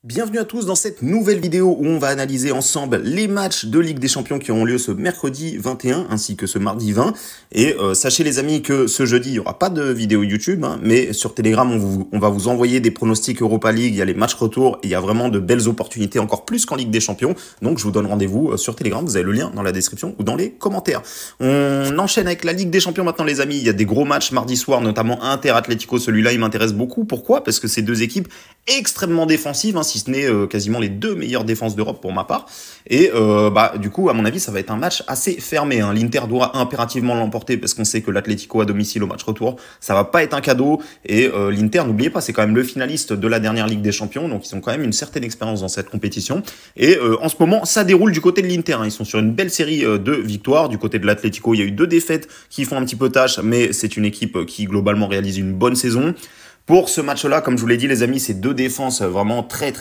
Bienvenue à tous dans cette nouvelle vidéo où on va analyser ensemble les matchs de Ligue des Champions qui auront lieu ce mercredi 21 ainsi que ce mardi 20. Et sachez les amis que ce jeudi, il n'y aura pas de vidéo YouTube, mais sur Telegram, on va vous envoyer des pronostics Europa League, il y a les matchs retour, et il y a vraiment de belles opportunités, encore plus qu'en Ligue des Champions. Donc je vous donne rendez-vous sur Telegram, vous avez le lien dans la description ou dans les commentaires. On enchaîne avec la Ligue des Champions maintenant les amis, il y a des gros matchs mardi soir, notamment Inter-Atlético, celui-là il m'intéresse beaucoup. Pourquoi? Parce que c'est deux équipes extrêmement défensives, si ce n'est quasiment les deux meilleures défenses d'Europe pour ma part. Et du coup, à mon avis, ça va être un match assez fermé. L'Inter doit impérativement l'emporter parce qu'on sait que l'Atlético à domicile au match retour, ça va pas être un cadeau. Et l'Inter, n'oubliez pas, c'est quand même le finaliste de la dernière Ligue des Champions, donc ils ont quand même une certaine expérience dans cette compétition. Et en ce moment, ça déroule du côté de l'Inter. Ils sont sur une belle série de victoires. Du côté de l'Atlético, il y a eu 2 défaites qui font un petit peu tâche, mais c'est une équipe qui globalement réalise une bonne saison. Pour ce match-là, comme je vous l'ai dit, les amis, c'est deux défenses vraiment très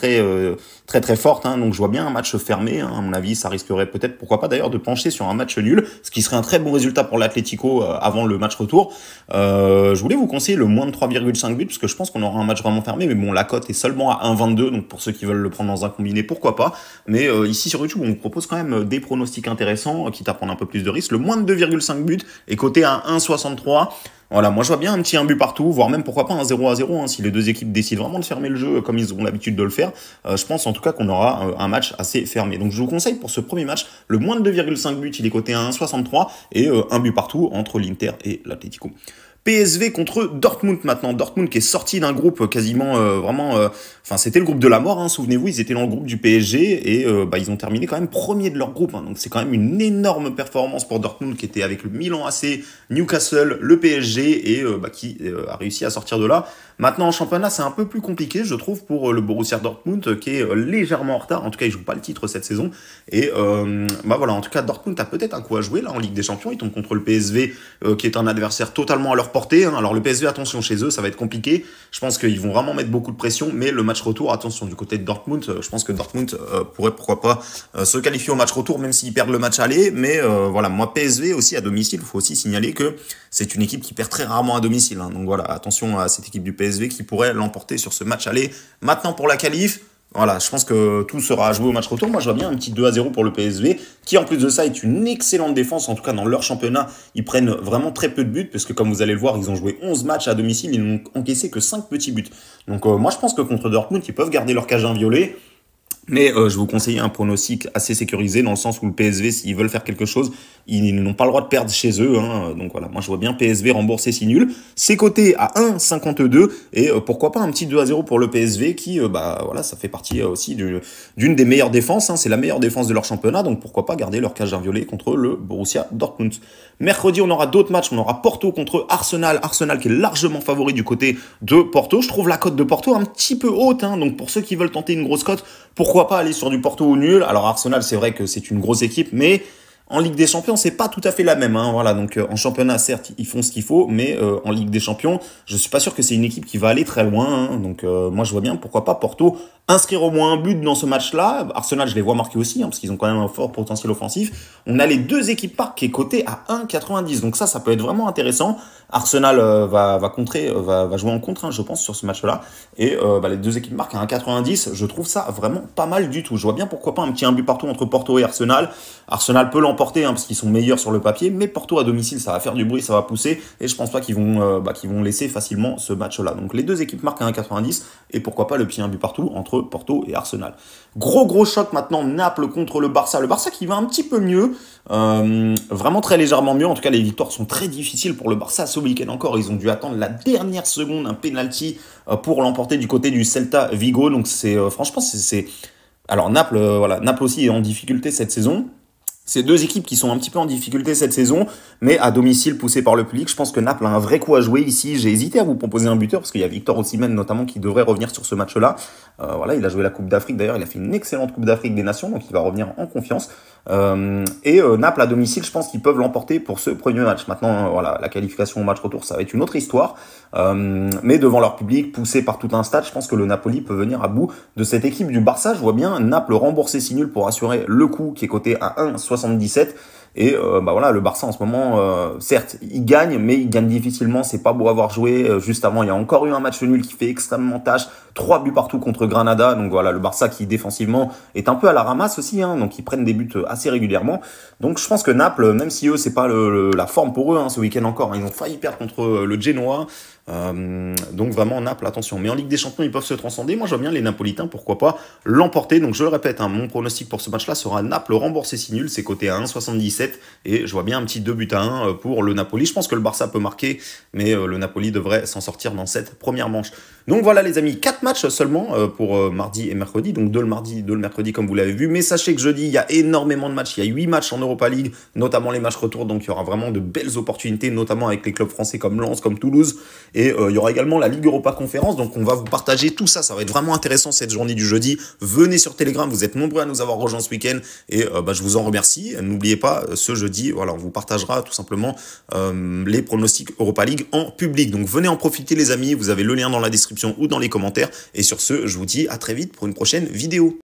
fortes. Donc je vois bien un match fermé. À mon avis, ça risquerait peut-être, pourquoi pas d'ailleurs, de pencher sur un match nul, ce qui serait un très bon résultat pour l'Atlético avant le match retour. Je voulais vous conseiller le moins de 3,5 buts, parce que je pense qu'on aura un match vraiment fermé. Mais bon, la cote est seulement à 1,22, donc pour ceux qui veulent le prendre dans un combiné, pourquoi pas. Mais ici sur YouTube, on vous propose quand même des pronostics intéressants, quitte à prendre un peu plus de risques. Le moins de 2,5 buts est coté à 1,63. Voilà, moi je vois bien un petit 1 but partout, voire même pourquoi pas un 0-0, si les deux équipes décident vraiment de fermer le jeu comme ils ont l'habitude de le faire. Je pense en tout cas qu'on aura un match assez fermé. Donc je vous conseille pour ce premier match, le moins de 2,5 buts, il est coté à 1,63 et un but partout entre l'Inter et l'Atlético. PSV contre Dortmund maintenant. Dortmund qui est sorti d'un groupe quasiment c'était le groupe de la mort, souvenez-vous, ils étaient dans le groupe du PSG et ils ont terminé quand même premier de leur groupe. Donc c'est quand même une énorme performance pour Dortmund qui était avec le Milan AC, Newcastle, le PSG et qui a réussi à sortir de là. Maintenant en championnat c'est un peu plus compliqué je trouve pour le Borussia Dortmund qui est légèrement en retard. En tout cas il joue pas le titre cette saison et en tout cas Dortmund a peut-être un coup à jouer là en Ligue des Champions. Ils tombent contre le PSV qui est un adversaire totalement à leur portée. Alors le PSV, attention chez eux, ça va être compliqué. Je pense qu'ils vont vraiment mettre beaucoup de pression, mais le match retour, attention du côté de Dortmund, je pense que Dortmund pourrait pourquoi pas se qualifier au match retour, même s'ils perdent le match aller. Mais moi PSV aussi à domicile, il faut aussi signaler que c'est une équipe qui perd très rarement à domicile. Donc voilà, attention à cette équipe du PSV qui pourrait l'emporter sur ce match aller. Maintenant pour la qualif. Voilà, je pense que tout sera à jouer au match retour. Moi, je vois bien un petit 2-0 pour le PSV, qui en plus de ça est une excellente défense. En tout cas, dans leur championnat, ils prennent vraiment très peu de buts, parce que comme vous allez le voir, ils ont joué 11 matchs à domicile, ils n'ont encaissé que 5 petits buts. Donc moi, je pense que contre Dortmund, ils peuvent garder leur cage inviolée. Mais je vous conseille un pronostic assez sécurisé dans le sens où le PSV, s'ils veulent faire quelque chose, ils n'ont pas le droit de perdre chez eux. Donc voilà, moi je vois bien PSV rembourser si nul. C'est coté à 1,52 et pourquoi pas un petit 2-0 pour le PSV qui, ça fait partie aussi d'une des meilleures défenses. C'est la meilleure défense de leur championnat, donc pourquoi pas garder leur cage inviolée contre le Borussia Dortmund. Mercredi, on aura d'autres matchs. On aura Porto contre Arsenal. Arsenal qui est largement favori du côté de Porto. Je trouve la cote de Porto un petit peu haute. Donc pour ceux qui veulent tenter une grosse cote, pourquoi pas aller sur du Porto ou nul. Alors Arsenal, c'est vrai que c'est une grosse équipe, mais en Ligue des Champions, c'est pas tout à fait la même. Donc en championnat, certes, ils font ce qu'il faut, mais en Ligue des Champions, je suis pas sûr que c'est une équipe qui va aller très loin. Donc moi, je vois bien, pourquoi pas Porto inscrire au moins un but dans ce match-là. Arsenal, je les vois marquer aussi, parce qu'ils ont quand même un fort potentiel offensif. On a les deux équipes parc qui est coté à 1,90. Donc ça peut être vraiment intéressant. Arsenal va jouer en contre, je pense, sur ce match-là. Et les deux équipes marquent à 1,90. Je trouve ça vraiment pas mal du tout. Je vois bien pourquoi pas un petit 1 but partout entre Porto et Arsenal. Arsenal peut l'emporter parce qu'ils sont meilleurs sur le papier, mais Porto à domicile, ça va faire du bruit, ça va pousser. Et je pense pas qu'ils vont laisser facilement ce match-là. Donc les deux équipes marquent à 1,90 et pourquoi pas le petit 1 but partout entre Porto et Arsenal. Gros choc maintenant, Naples contre le Barça. Le Barça qui va un petit peu mieux, vraiment très légèrement mieux. En tout cas, les victoires sont très difficiles pour le Barça ce week-end encore. Ils ont dû attendre la dernière seconde, un penalty pour l'emporter du côté du Celta Vigo. Donc franchement, alors Naples, Naples aussi est en difficulté cette saison. C'est deux équipes qui sont un petit peu en difficulté cette saison, mais à domicile poussé par le public. Je pense que Naples a un vrai coup à jouer ici. J'ai hésité à vous proposer un buteur parce qu'il y a Victor Osimhen notamment qui devrait revenir sur ce match-là. Il a joué la Coupe d'Afrique d'ailleurs, il a fait une excellente Coupe d'Afrique des Nations, donc il va revenir en confiance. Naples à domicile, je pense qu'ils peuvent l'emporter pour ce premier match. Maintenant, la qualification au match retour, ça va être une autre histoire. Mais devant leur public, poussé par tout un stade, je pense que le Napoli peut venir à bout de cette équipe du Barça. Je vois bien Naples rembourser si nul pour assurer le coup qui est coté à 1,77. Et bah voilà, le Barça en ce moment, certes, il gagne, mais il gagne difficilement. C'est pas beau avoir joué. Juste avant, il y a encore eu un match nul qui fait extrêmement tâche. 3 buts partout contre Granada. Donc voilà, le Barça qui défensivement est un peu à la ramasse aussi, hein, donc ils prennent des buts assez régulièrement. Donc je pense que Naples, même si eux c'est pas la forme pour eux, hein, ce week-end encore, hein, ils ont failli perdre contre le Genoa. Donc vraiment Naples, attention. Mais en Ligue des Champions, ils peuvent se transcender. Moi, je vois bien les Napolitains, pourquoi pas l'emporter. Donc je le répète, hein, mon pronostic pour ce match-là sera Naples remboursé si nul. C'est coté à 1,77 et je vois bien un petit 2-1 pour le Napoli. Je pense que le Barça peut marquer, mais le Napoli devrait s'en sortir dans cette première manche. Donc voilà les amis, 4 matchs seulement pour mardi et mercredi. Donc 2 le mardi, 2 le mercredi comme vous l'avez vu. Mais sachez que jeudi, il y a énormément de matchs. Il y a 8 matchs en Europa League, notamment les matchs retour. Donc il y aura vraiment de belles opportunités, notamment avec les clubs français comme Lens, comme Toulouse. Et il y aura également la Ligue Europa Conférence, donc on va vous partager tout ça. Ça va être vraiment intéressant cette journée du jeudi. Venez sur Telegram, vous êtes nombreux à nous avoir rejoints ce week-end et bah, je vous en remercie. N'oubliez pas, ce jeudi, voilà, on vous partagera tout simplement les pronostics Europa League en public. Donc venez en profiter les amis, vous avez le lien dans la description ou dans les commentaires. Et sur ce, je vous dis à très vite pour une prochaine vidéo.